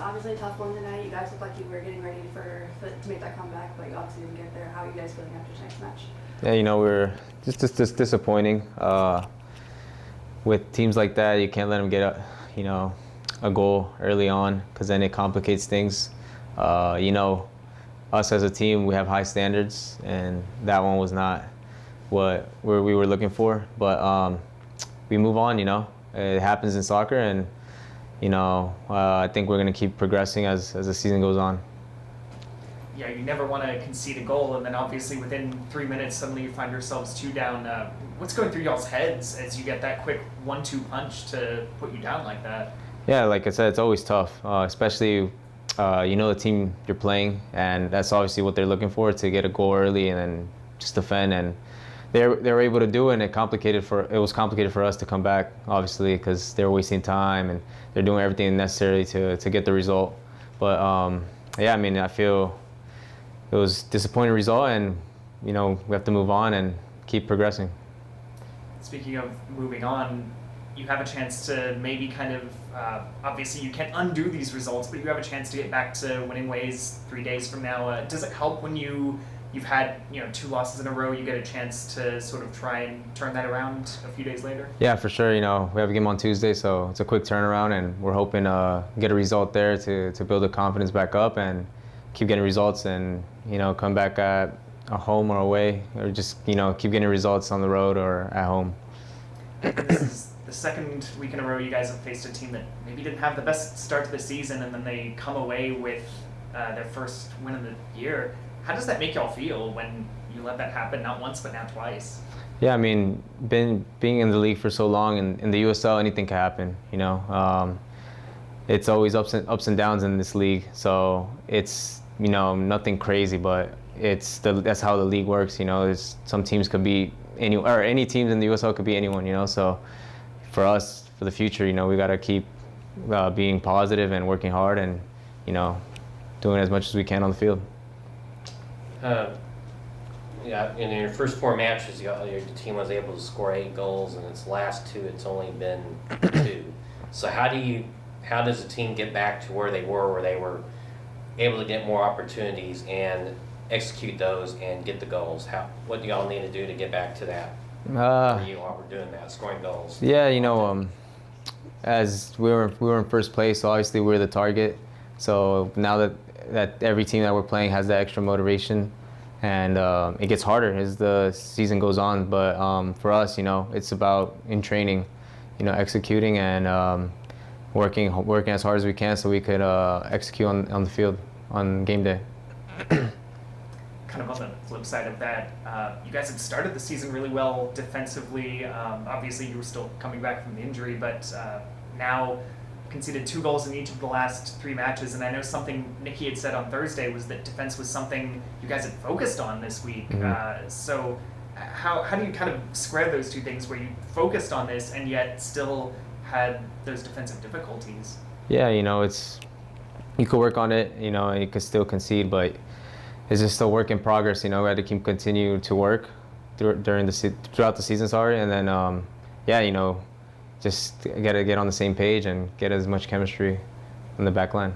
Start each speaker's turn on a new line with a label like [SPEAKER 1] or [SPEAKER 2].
[SPEAKER 1] obviously a tough one tonight. You guys looked like you were getting ready to make that comeback, but you obviously didn't get there. How are you guys feeling after tonight's match?
[SPEAKER 2] Yeah, we're just disappointing. With teams like that, you can't let them get a goal early on, because then it complicates things. Us as a team, we have high standards, and that one was not what we were looking for. But we move on. It happens in soccer, and I think we're going to keep progressing as the season goes on.
[SPEAKER 3] Yeah, you never want to concede a goal, and then obviously within 3 minutes, suddenly you find yourselves 2 down. What's going through y'all's heads as you get that quick 1-2 punch to put you down like that?
[SPEAKER 2] Yeah, like I said, it's always tough, especially the team you're playing, and that's obviously what they're looking for, to get a goal early and then just defend. And they were able to do it, and it was complicated for us to come back, obviously, because they were wasting time and they're doing everything necessary to get the result. But I feel it was a disappointing result, and we have to move on and keep progressing.
[SPEAKER 3] Speaking of moving on, you have a chance to maybe obviously you can't undo these results, but you have a chance to get back to winning ways 3 days from now. Does it help when you've had 2 losses in a row, you get a chance to sort of try and turn that around a few days later?
[SPEAKER 2] Yeah, for sure. We have a game on Tuesday, so it's a quick turnaround, and we're hoping to get a result there to build the confidence back up and keep getting results, and come back at a home or away, or just keep getting results on the road or at home.
[SPEAKER 3] This is the second week in a row you guys have faced a team that maybe didn't have the best start to the season, and then they come away with their first win of the year. How does that make y'all feel when you let that happen, not once but now twice?
[SPEAKER 2] Yeah, being in the league for so long, and in the USL, anything can happen. It's always ups and downs in this league, so it's nothing crazy, but that's how the league works. Some teams could be any teams in the USL could be anyone. So for us, for the future, we got to keep being positive and working hard, and doing as much as we can on the field.
[SPEAKER 4] In your first 4 matches, your team was able to score 8 goals, and its last 2, it's only been 2. So how does the team get back to where they were able to get more opportunities and execute those and get the goals? What do y'all need to do to get back to that? Where you all were doing that, scoring goals?
[SPEAKER 2] Yeah, as we were in first place, so obviously we're the target. So now that every team that we're playing has that extra motivation, and it gets harder as the season goes on. But for us, it's about in training, executing and working as hard as we can, so we could execute on the field on game day.
[SPEAKER 3] Kind of on the flip side of that, you guys had started the season really well defensively. Obviously, you were still coming back from the injury, but now conceded 2 goals in each of the last 3 matches. And I know something Nikki had said on Thursday was that defense was something you guys had focused on this week.
[SPEAKER 2] Mm-hmm.
[SPEAKER 3] So how do you kind of square those 2 things, where you focused on this and yet still had those defensive difficulties?
[SPEAKER 2] Yeah, you could work on it, and you could still concede, but it's just a work in progress. We had to continue to work throughout the season, and then just gotta get on the same page and get as much chemistry on the back line.